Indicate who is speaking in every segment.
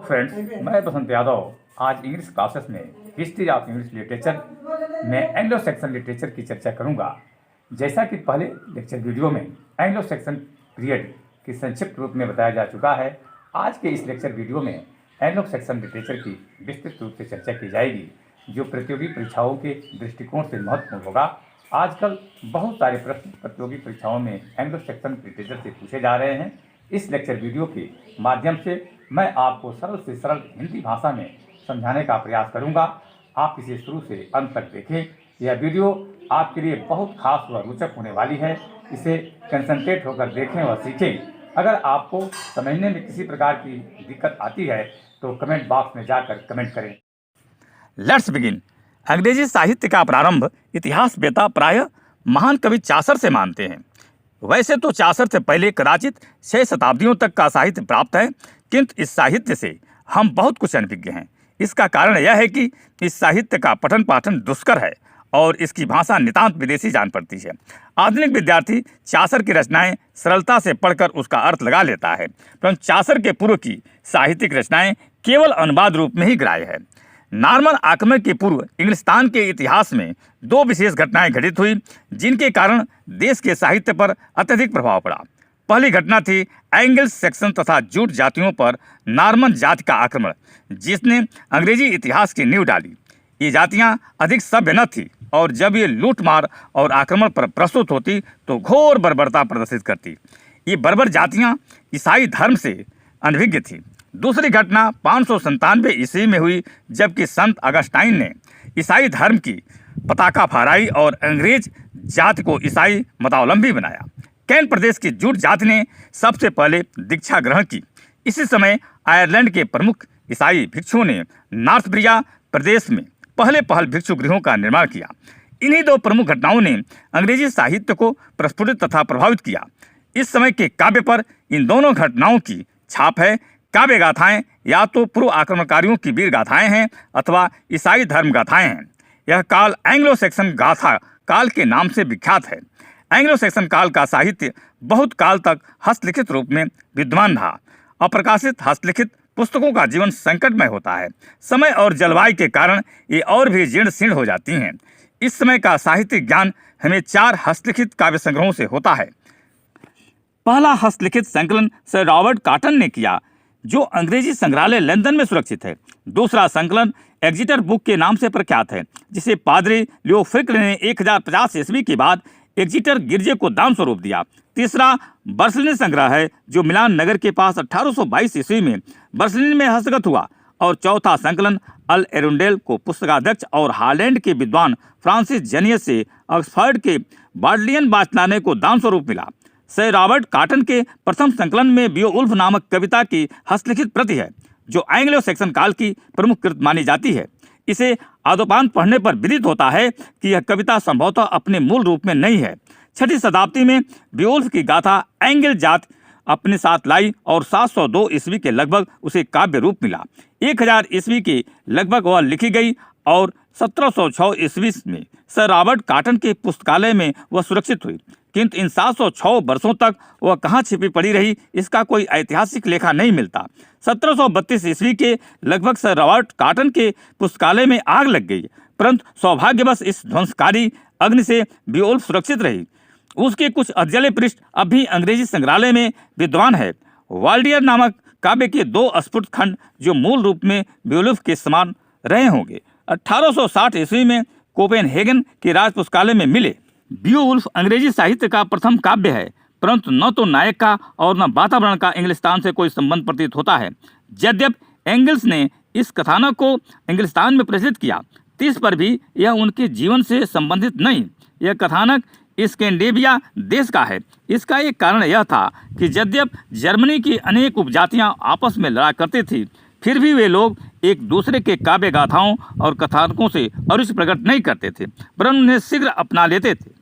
Speaker 1: Friends, मैं बसंत यादव आज English classes में हिस्ट्री ऑफ इंग्लिश लिटरेचर में एंग्लो सेक्सन लिटरेचर की चर्चा करूंगा। जैसा कि पहले लेक्चर वीडियो में एंग्लो सेक्सन पीरियड की संक्षिप्त रूप में बताया जा चुका है, आज के इस लेक्चर वीडियो में एंग्लो सेक्सन लिटरेचर की विस्तृत रूप से चर्चा की जाएगी, जो प्रतियोगी परीक्षाओं के दृष्टिकोण से महत्वपूर्ण होगा। आजकल बहुत सारे प्रश्न प्रतियोगी परीक्षाओं में एंग्लो सेक्सन लिटरेचर से पूछे जा रहे हैं। इस लेक्चर वीडियो के माध्यम से मैं आपको सरल से सरल हिंदी भाषा में समझाने का प्रयास करूंगा। आप इसे शुरू से अंत तक देखें। यह वीडियो आपके लिए बहुत खास व रोचक होने वाली है। इसे कंसंट्रेट होकर देखें व सीखें। अगर आपको समझने में किसी प्रकार की दिक्कत आती है तो कमेंट बॉक्स में जाकर कमेंट करें। Let's begin. अंग्रेजी साहित्य का प्रारंभ इतिहासवेत्ता प्रायः महान कवि चासर से मानते हैं। वैसे तो चासर से पहले कदाचित 6 शताब्दियों तक का साहित्य प्राप्त है, किंतु इस साहित्य से हम बहुत कुछ अनभिज्ञ हैं। इसका कारण यह है कि इस साहित्य का पठन पाठन दुष्कर है और इसकी भाषा नितांत विदेशी जान पड़ती है। आधुनिक विद्यार्थी चासर की रचनाएं सरलता से पढ़कर उसका अर्थ लगा लेता है, परंतु चासर के पूर्व की साहित्यिक रचनाएं केवल अनुवाद रूप में ही ग्राह्य है। नॉर्मन आक्रमण के पूर्व इंग्लिस्तान के इतिहास में 2 विशेष घटनाएं घटित हुई, जिनके कारण देश के साहित्य पर अत्यधिक प्रभाव पड़ा। पहली घटना थी एंग्लो सेक्सन तथा जूट जातियों पर नॉर्मन जाति का आक्रमण, जिसने अंग्रेजी इतिहास की नींव डाली। ये जातियां अधिक सभ्य न थी और जब ये लूटमार और आक्रमण पर प्रस्तुत होती तो घोर बर्बरता प्रदर्शित करती। ये बर्बर जातियां ईसाई धर्म से अनभिज्ञ थी। दूसरी घटना 597 ईस्वी में हुई, जबकि संत अगस्टाइन ने ईसाई धर्म की पताका फहराई और अंग्रेज जाति को ईसाई मतावलंबी बनाया। कैन प्रदेश की जूट जाति ने सबसे पहले दीक्षा ग्रहण की। इसी समय आयरलैंड के प्रमुख ईसाई भिक्षुओं ने नॉर्थब्रिया प्रदेश में पहले भिक्षु गृहों का निर्माण किया। इन्हीं 2 प्रमुख घटनाओं ने अंग्रेजी साहित्य को प्रस्फुटित तथा प्रभावित किया। इस समय के काव्य पर इन दोनों घटनाओं की छाप है। काव्य गाथाएं या तो पूर्व आक्रमणकारियों की वीर गाथाएं हैं अथवा ईसाई धर्म गाथाएं हैं। यह काल एंग्लो सेक्सन गाथा काल के नाम से विख्यात है। एंग्लो सेक्सन काल का साहित्य बहुत काल तक हस्तलिखित रूप में विद्यमान रहा। अप्रकाशित हस्तलिखित पुस्तकों का जीवन संकटमय होता है। समय और जलवायु के कारण ये और भी जीर्ण शीर्ण हो जाती हैं। इस समय का साहित्यिक ज्ञान हमें 4 हस्तलिखित काव्य संग्रहों से होता है। पहला हस्तलिखित संकलन सर रॉबर्ट कॉटन ने किया, जो अंग्रेजी संग्रहालय लंदन में सुरक्षित है। दूसरा संकलन एग्जिटर बुक के नाम से प्रख्यात है, जिसे पादरी लियो फ्रिकल ने 1050 ईस्वी के बाद एग्जिटर गिरजे को दान स्वरूप दिया। तीसरा बर्सलिन संग्रह है, जो मिलान नगर के पास 1822 ईस्वी में बर्सलिन में हस्तगत हुआ। और चौथा संकलन अल एरुंडेल को पुस्तकाध्यक्ष और हॉलैंड के विद्वान फ्रांसिस जेनियस से ऑक्सफोर्ड के बार्डलियन वाचनालय को दान स्वरूप मिला। सर रॉबर्ट कॉटन के प्रथम संकलन में बियोवुल्फ नामक कविता की हस्तलिखित प्रति है, जो एंग्लो सेक्सन काल की प्रमुख कृत मानी जाती है। इसे आदोपांत पढ़ने पर विदित होता है कि यह कविता संभवतः अपने मूल रूप में नहीं है। 6ठी शताब्दी में बियोवुल्फ की गाथा एंग्ल जात अपने साथ लाई और 702 ईस्वी के लगभग उसे काव्य रूप मिला। 1000 ईस्वी के लगभग वह लिखी गई और 1706 ईस्वी में सर रॉबर्ट कॉटन के पुस्तकालय में वह सुरक्षित हुई, किंतु इन 706 वर्षों तक वह कहाँ छिपी पड़ी रही, इसका कोई ऐतिहासिक लेखा नहीं मिलता। 1732 ईस्वी के लगभग सर रॉबर्ट कॉटन के पुस्तकालय में आग लग गई, परंतु सौभाग्यवश इस ध्वंसकारी अग्नि से बियोवुल्फ सुरक्षित रही। उसके कुछ अधजले पृष्ठ अब भी अंग्रेजी संग्रहालय में विद्वान है। वाल्डियर नामक काव्य के 2 अस्फुट खंड, जो मूल रूप में बियोवुल्फ के समान रहे होंगे, 1860 ईस्वी में कोपेनहेगन के राज पुस्तकालय में मिले। बियोवुल्फ अंग्रेजी साहित्य का प्रथम काव्य है, परंतु न तो नायक का और न वातावरण का इंग्लिस्तान से कोई संबंध प्रतीत होता है। यद्यपि एंगल्स ने इस कथानक को इंग्लिस्तान में प्रचलित किया, इस पर भी यह उनके जीवन से संबंधित नहीं। यह कथानक स्कैंडिनेविया देश का है। इसका एक कारण यह था कि यद्यपि जर्मनी की अनेक उपजातियां आपस में लड़ा करती थी, फिर भी वे लोग एक दूसरे के काव्य गाथाओं और कथानकों से अरुचि प्रकट नहीं करते थे, वरन उन्हें शीघ्र अपना लेते थे।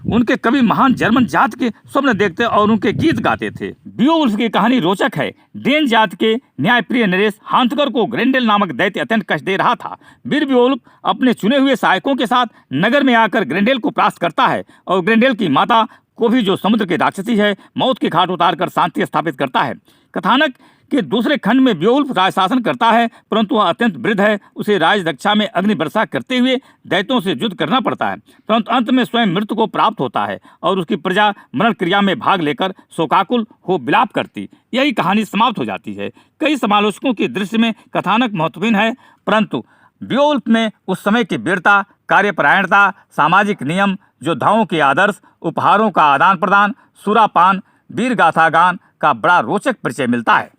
Speaker 1: उनके कवि महान जर्मन जात के स्वप्न देखते और उनके गीत गाते थे। बियोवुल्फ की कहानी रोचक है। डेन जात के न्यायप्रिय नरेश हांथकर को ग्रेंडेल नामक दैत्य अत्यंत कष्ट दे रहा था। वीर बियोवुल्फ अपने चुने हुए सहायकों के साथ नगर में आकर ग्रेंडेल को परास्त करता है और ग्रेंडेल की माता को भी, जो समुद्र की राक्षसी है, मौत के घाट उतार कर शांति स्थापित करता है। कथानक कि दूसरे खंड में बेओल्फ राज शासन करता है, परंतु वह अत्यंत वृद्ध है। उसे राज रक्षा में अग्नि वर्षा करते हुए दैत्यों से युद्ध करना पड़ता है, परंतु अंत में स्वयं मृत्यु को प्राप्त होता है और उसकी प्रजा मरण क्रिया में भाग लेकर शोकाकुल हो विलाप करती। यही कहानी समाप्त हो जाती है। कई समालोचकों की दृष्टि में कथानक महत्वपूर्ण है, परंतु बेओल्फ में उस समय की वीरता, कार्यपरायणता, सामाजिक नियम, योद्धाओं के आदर्श, उपहारों का आदान प्रदान, सुरापान, वीर गाथा गान का बड़ा रोचक परिचय मिलता है।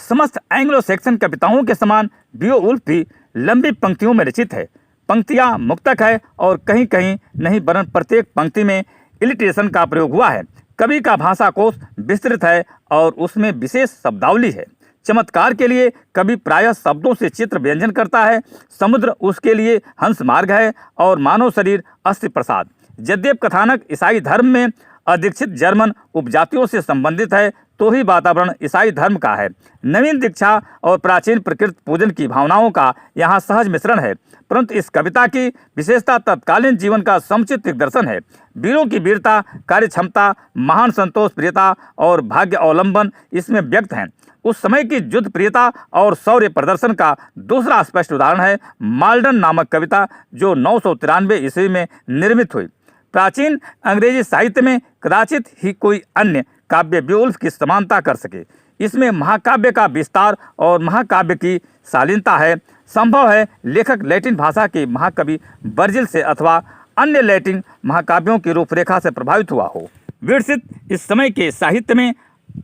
Speaker 1: समस्त एंग्लो सैक्सन कविताओं के समान बेओल्फ भी लंबी पंक्तियों में रचित है। पंक्तियां मुक्तक है और कहीं कहीं नहीं, वरन प्रत्येक पंक्ति में इलिट्रेशन का प्रयोग हुआ है। कवि का भाषा कोश विस्तृत है और उसमें विशेष शब्दावली है। चमत्कार के लिए कवि प्रायः शब्दों से चित्र व्यंजन करता है। समुद्र उसके लिए हंस मार्ग है और मानव शरीर अस्थि प्रसाद। यद्यप कथानक ईसाई धर्म में अधिक्षित जर्मन उपजातियों से संबंधित है, तो ही वातावरण ईसाई धर्म का है। नवीन दीक्षा और प्राचीन प्रकृति पूजन की भावनाओं का यहाँ सहज मिश्रण है, परंतु इस कविता की विशेषता तत्कालीन जीवन का समुचित दिग्दर्शन है। वीरों की वीरता, कार्य क्षमता, महान संतोष प्रियता और भाग्य अवलंबन इसमें व्यक्त हैं। उस समय की युद्ध प्रियता और शौर्य प्रदर्शन का दूसरा स्पष्ट उदाहरण है माल्डन नामक कविता, जो 993 ईस्वी में निर्मित हुई। प्राचीन अंग्रेजी साहित्य में कदाचित ही कोई अन्य काव्य बेओल्फ की समानता कर सके। इसमें महाकाव्य का विस्तार और महाकाव्य की शालीनता है। संभव है लेखक लैटिन भाषा के महाकवि वर्जिल से अथवा अन्य लैटिन महाकाव्यों की रूपरेखा से प्रभावित हुआ हो। विरसित इस समय के साहित्य में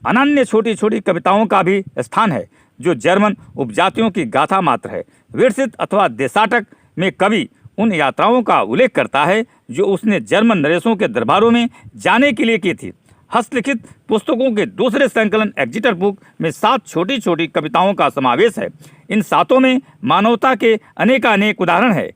Speaker 1: अनन्य छोटी छोटी कविताओं का भी स्थान है, जो जर्मन उपजातियों की गाथा मात्र है। विरसित अथवा देशाटक में कवि उन यात्राओं का उल्लेख करता है जो उसने जर्मन नरेशों के दरबारों में जाने के लिए की थी। हस्तलिखित पुस्तकों के दूसरे संकलन एग्जिटर बुक में 7 छोटी छोटी कविताओं का समावेश है। इन 7 में मानवता के अनेकानेक उदाहरण है।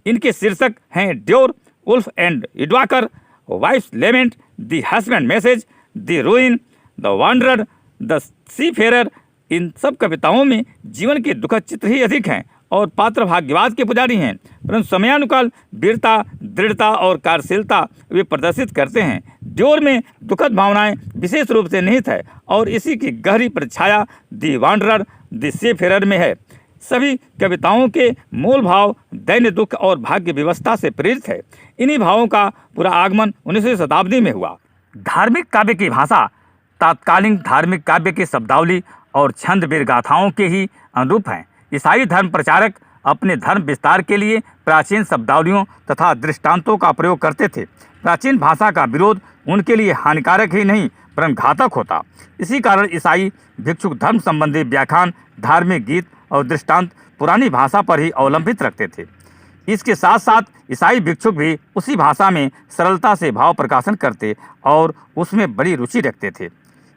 Speaker 1: इनके शीर्षक हैं Deor, Wulf and Eadwacer, wife's lament, the husband message, the ruin, the wanderer, the seafarer. इन सब कविताओं में जीवन के दुखद चित्र ही अधिक हैं और पात्र भाग्यवाद के पुजारी हैं, परंतु समयानुकाल वीरता, दृढ़ता और कार्यशीलता वे प्रदर्शित करते हैं। ड्योर में दुखद भावनाएं विशेष रूप से निहित है और इसी की गहरी परछाया द वांडरर, द सीफेरर में है। सभी कविताओं के मूल भाव दैन्य दुख और भाग्य व्यवस्था से प्रेरित है। इन्हीं भावों का पूरा आगमन 19वीं शताब्दी में हुआ। धार्मिक काव्य की भाषा तात्कालीन धार्मिक काव्य की शब्दावली और छंद वीर गाथाओं के ही अनुरूप हैं। ईसाई धर्म प्रचारक अपने धर्म विस्तार के लिए प्राचीन शब्दावलियों तथा दृष्टांतों का प्रयोग करते थे। प्राचीन भाषा का विरोध उनके लिए हानिकारक ही नहीं वरन घातक होता। इसी कारण ईसाई भिक्षुक धर्म संबंधी व्याख्यान, धार्मिक गीत और दृष्टांत पुरानी भाषा पर ही अवलंबित रखते थे। इसके साथ साथ ईसाई भिक्षुक भी उसी भाषा में सरलता से भाव प्रकाशन करते और उसमें बड़ी रुचि रखते थे।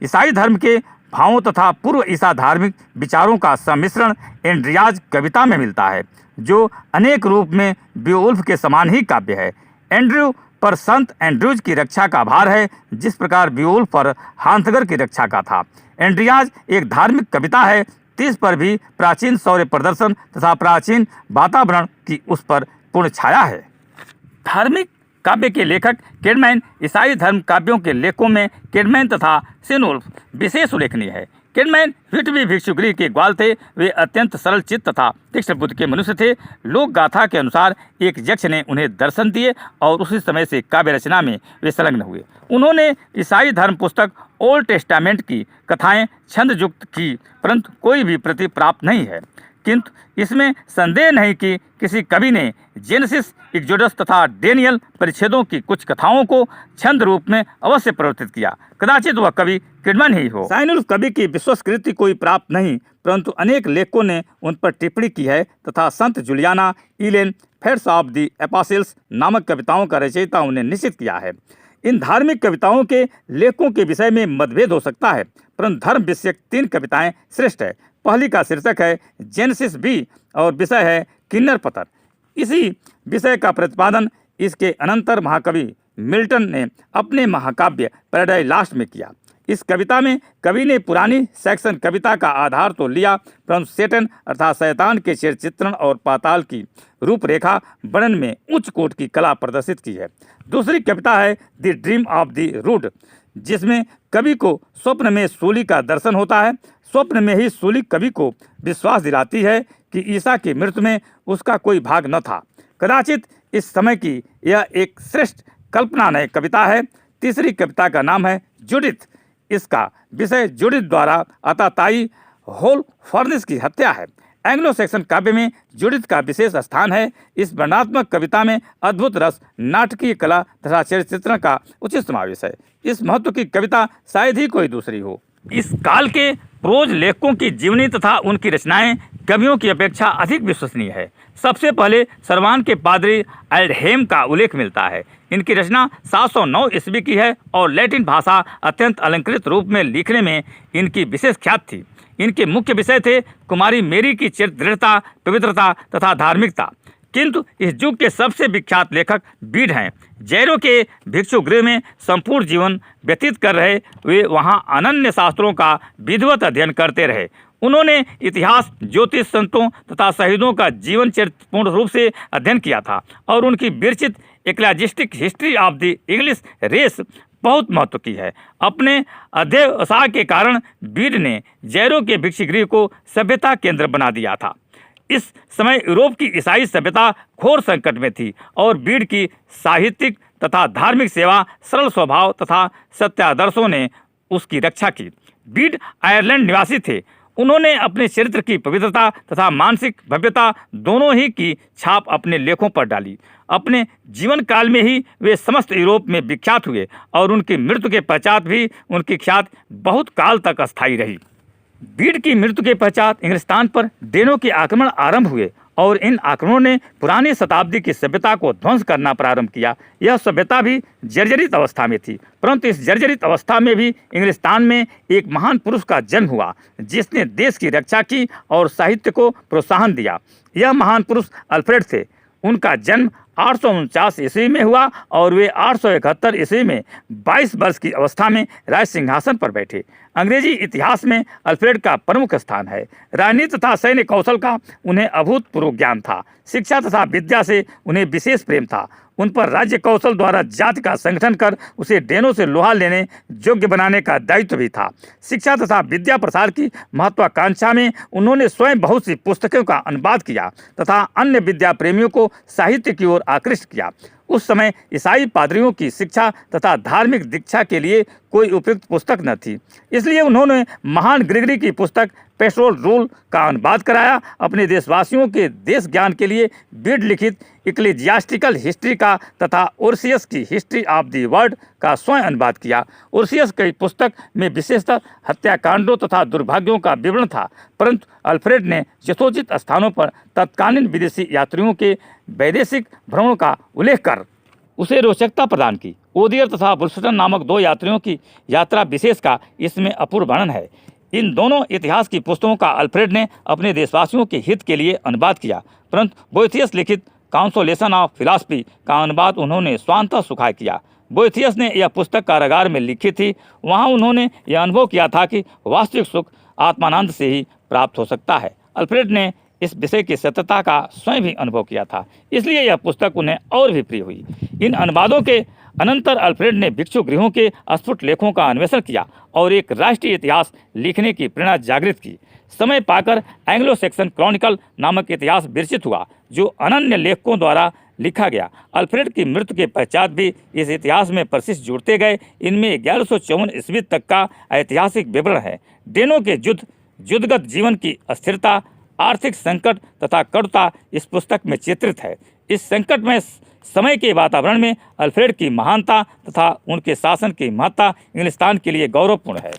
Speaker 1: ईसाई धर्म के भावों तथा पूर्व ईसा धार्मिक विचारों का सम्मिश्रण एंड्रियाज कविता में मिलता है, जो अनेक रूप में बेओल्फ के समान ही काव्य है। एंड्रयू पर संत एंड्रयूज की रक्षा का भार है, जिस प्रकार बेओल्फ पर हांथगर की रक्षा का था। एंड्रियाज एक धार्मिक कविता है, तीस पर भी प्राचीन शौर्य प्रदर्शन तथा प्राचीन वातावरण की उस पर पूर्ण छाया है। धार्मिक काव्य के लेखक कैडमैन ईसाई धर्म काव्यों के लेखकों में कैडमैन तथा सेनवुल्फ विशेष उल्लेखनीय है। कैडमैन व्हिटबी भिक्षुगृह के ग्वाल थे। वे अत्यंत सरल चित्त तथा तीक्ष्ण बुद्धि के मनुष्य थे। लोक गाथा के अनुसार एक यक्ष ने उन्हें दर्शन दिए और उसी समय से काव्य रचना में वे संलग्न हुए। उन्होंने ईसाई धर्म पुस्तक ओल्ड टेस्टामेंट की कथाएं छंद युक्त की, परंतु कोई भी प्रति प्राप्त नहीं है। किंतु इसमें संदेह नहीं कि किसी कवि ने जेनेसिस, एक्सोडस तथा डेनियल परिच्छेदों की कुछ कथाओं को छंद रूप में अवश्य प्रवर्तित किया। कदाचित वह कवि कैडमैन ही हो। साइनुल्फ कवि की विश्वस्कृति कोई प्राप्त नहीं, परंतु अनेक लेखकों ने उन पर टिप्पणी की है तथा संत Juliana Elene fates of the apostles नामक कविताओं का रचयिता उन्हें निश्चित किया है। इन धार्मिक कविताओं के लेखकों के विषय में मतभेद हो सकता है, परंतु धर्म विषयक 3 कविताएं श्रेष्ठ है। पहली का शीर्षक है जेनेसिस बी और विषय है किन्नर पत्थर। इसी विषय का प्रतिपादन इसके अनंतर महाकवि मिल्टन ने अपने महाकाव्य पैराडाइज लॉस्ट में किया। इस कविता में कवि ने पुरानी सैक्सन कविता का आधार तो लिया, परंतु सेटन अर्थात शैतान के चित्रण और पाताल की रूपरेखा वर्णन में उच्च कोट की कला प्रदर्शित की है। दूसरी कविता है the dream of the rood, जिसमें कवि को स्वप्न में सूली का दर्शन होता है। स्वप्न में ही सूली कवि को विश्वास दिलाती है कि ईसा की मृत्यु में उसका कोई भाग न था। कदाचित इस समय की यह एक श्रेष्ठ कल्पनानय कविता है। तीसरी कविता का नाम है जूडिथ। इसका विषय जूडिथ द्वारा आताताई होल फर्निस की हत्या है। एंग्लो सैक्सन काव्य में जूडिथ का विशेष स्थान है। इस वर्णनात्मक कविता में अद्भुत रस, नाटकीय कला तथा चरित्र चित्रण का उचित समावेश है। इस महत्व की कविता शायद ही कोई दूसरी हो। इस काल के प्रोज लेखकों की जीवनी तथा उनकी रचनाएं कवियों की अपेक्षा अधिक विश्वसनीय है। सबसे पहले सरवान के पादरी एल्डहेम का उल्लेख मिलता है। इनकी रचना 709 ईस्वी की है और लैटिन भाषा अत्यंत अलंकृत रूप में लिखने में इनकी विशेष ख्याति थी। इनके मुख्य विषय थे कुमारी मेरी की चरित्र दृढ़ता, पवित्रता तथा धार्मिकता। किंतु इस युग के सबसे विख्यात लेखक बीड हैं। जैरो के भिक्षु गृह में संपूर्ण जीवन व्यतीत कर रहे वे वहां अनन्य शास्त्रों का विधिवत अध्ययन करते रहे। उन्होंने इतिहास, ज्योतिष, संतों तथा शहीदों का जीवन चरित्र पूर्ण रूप से अध्ययन किया था और उनकी विरचित ecclesiastic history of the English race बहुत महत्व की है। अपने अध्यवसाय के कारण बीड ने जैरो के भिक्षुगृह को सभ्यता केंद्र बना दिया था। इस समय यूरोप की ईसाई सभ्यता घोर संकट में थी और बीड की साहित्यिक तथा धार्मिक सेवा, सरल स्वभाव तथा सत्यादर्शों ने उसकी रक्षा की। बीड आयरलैंड निवासी थे। उन्होंने अपने चरित्र की पवित्रता तथा मानसिक भव्यता दोनों ही की छाप अपने लेखों पर डाली। अपने जीवन काल में ही वे समस्त यूरोप में विख्यात हुए और उनकी मृत्यु के पश्चात भी उनकी ख्याति बहुत काल तक अस्थायी रही। बीड की मृत्यु के पश्चात इंग्लिस्तान पर डेनों के आक्रमण आरंभ हुए और इन आक्रमणों ने पुरानी शताब्दी की सभ्यता को ध्वंस करना प्रारंभ किया। यह सभ्यता भी जर्जरित अवस्था में थी, परंतु इस जर्जरित अवस्था में भी इंग्लिस्तान में एक महान पुरुष का जन्म हुआ जिसने देश की रक्षा की और साहित्य को प्रोत्साहन दिया। यह महान पुरुष अल्फ्रेड थे। उनका जन्म 849 ईस्वी में हुआ और वे 871 ईस्वी में 22 वर्ष की अवस्था में राज सिंहासन पर बैठे। अंग्रेजी इतिहास में अल्फ्रेड का प्रमुख स्थान है। राजनीति तथा सैन्य कौशल का उन्हें अभूतपूर्व ज्ञान था। शिक्षा तथा विद्या से उन्हें विशेष प्रेम था। उन पर राज्य कौशल द्वारा जाति का संगठन कर उसे डेनों से लोहा लेने योग्य बनाने का दायित्व भी था। शिक्षा तथा विद्या प्रसार की महत्वाकांक्षा में उन्होंने स्वयं बहुत सी पुस्तकों का अनुवाद किया तथा अन्य विद्या प्रेमियों को साहित्य की ओर आकृष्ट किया। उस समय ईसाई पादरियों की शिक्षा तथा धार्मिक दीक्षा के लिए कोई उपयुक्त पुस्तक न थी, इसलिए उन्होंने महान ग्रेगरी की पुस्तक पेस्टोरल रूल का अनुवाद कराया। अपने देशवासियों के देश ज्ञान के लिए बीड लिखित इक्लेजियास्टिकल हिस्ट्री का तथा ओर्सियस की हिस्ट्री ऑफ द वर्ल्ड का स्वयं अनुवाद किया। ओर्सियस की पुस्तक में विशेषतः हत्याकांडों तथा दुर्भाग्यों का विवरण था, परंतु अल्फ्रेड ने यथोचित स्थानों पर तत्कालीन विदेशी यात्रियों के वैदेशिक भ्रमणों का उल्लेख कर उसे रोचकता प्रदान की। ओदियर तथा वुल्फस्टन नामक दो यात्रियों की यात्रा विशेष का इसमें अपूर्व वर्णन है। इन दोनों इतिहास की पुस्तकों का अल्फ्रेड ने अपने देशवासियों के हित के लिए अनुवाद किया, परंतु बोएथियस लिखित काउंसोलेशन ऑफ फिलॉसफी का अनुवाद उन्होंने स्वांतः सुखाय किया। बोएथियस ने यह पुस्तक कारागार में लिखी थी। वहाँ उन्होंने यह अनुभव किया था कि वास्तविक सुख आत्मानंद से ही प्राप्त हो सकता है। अल्फ्रेड ने इस विषय की सत्यता का स्वयं भी अनुभव किया था, इसलिए यह पुस्तक उन्हें और भी प्रिय हुई। इन अनुवादों के अनंतर अल्फ्रेड ने भिक्षु गृहों के अस्फुट लेखों का अन्वेषण किया और एक राष्ट्रीय इतिहास लिखने की प्रेरणा जागृत की। समय पाकर एंग्लो सैक्सन क्रॉनिकल नामक इतिहास विरचित हुआ जो अनन्य लेखकों द्वारा लिखा गया। अल्फ्रेड की मृत्यु के पश्चात भी इस इतिहास में प्रशिष्ट जुड़ते गए। इनमें 1154 ईस्वी तक का ऐतिहासिक विवरण है। डेनों के युद्धगत जीवन की अस्थिरता, आर्थिक संकट तथा कटुता इस पुस्तक में चित्रित है। इस संकट में समय के वातावरण में अल्फ्रेड की महानता तथा उनके शासन की महत्ता इंग्लिस्तान के लिए गौरवपूर्ण है।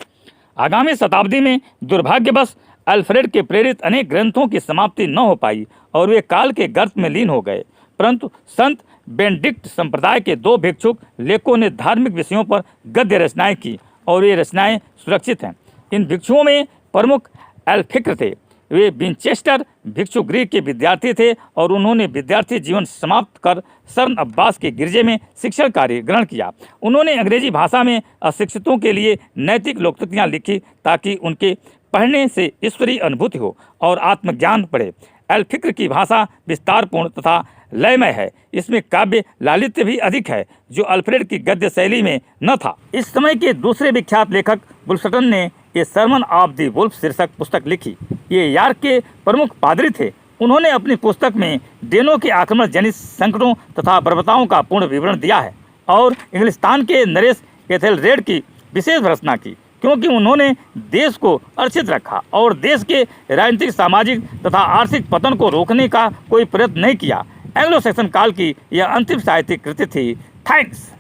Speaker 1: आगामी शताब्दी में दुर्भाग्यवश अल्फ्रेड के प्रेरित अनेक ग्रंथों की समाप्ति न हो पाई और वे काल के गर्त में लीन हो गए, परंतु संत बेनेडिक्ट संप्रदाय के दो भिक्षुक लेखकों ने धार्मिक विषयों पर गद्य रचनाएं की और ये रचनाएं सुरक्षित हैं। इन भिक्षुओं में प्रमुख एल्फिक्र थे। वे विंचेस्टर भिक्षु गृह के विद्यार्थी थे और उन्होंने विद्यार्थी जीवन समाप्त कर सर्न अब्बास के गिरजे में शिक्षण कार्य ग्रहण किया। उन्होंने अंग्रेजी भाषा में अशिक्षितों के लिए नैतिक लोकोक्तियाँ लिखी ताकि उनके पढ़ने से ईश्वरीय अनुभूति हो और आत्मज्ञान बढ़े। एल्फिक्र की भाषा विस्तारपूर्ण तथा
Speaker 2: लयमय है। इसमें काव्य लालित्य भी अधिक है, जो अल्फ्रेड की गद्य शैली में न था। इस समय के दूसरे विख्यात लेखक वुल्फस्टन ने ए सर्मन ऑफ द वुल्फ शीर्षक पुस्तक लिखी। ये यार्क के प्रमुख पादरी थे। उन्होंने अपनी पुस्तक में डेनों के आक्रमण जनित संकटों तथा बर्बरताओं का पूर्ण विवरण दिया है और इंग्लिस्तान के नरेश एथेलरेड की विशेष भर्त्सना की, क्योंकि उन्होंने देश को अर्चित रखा और देश के राजनीतिक, सामाजिक तथा आर्थिक पतन को रोकने का कोई प्रयत्न नहीं किया। एंग्लो सैक्सन काल की यह अंतिम साहित्यिक कृति थी। थैंक्स।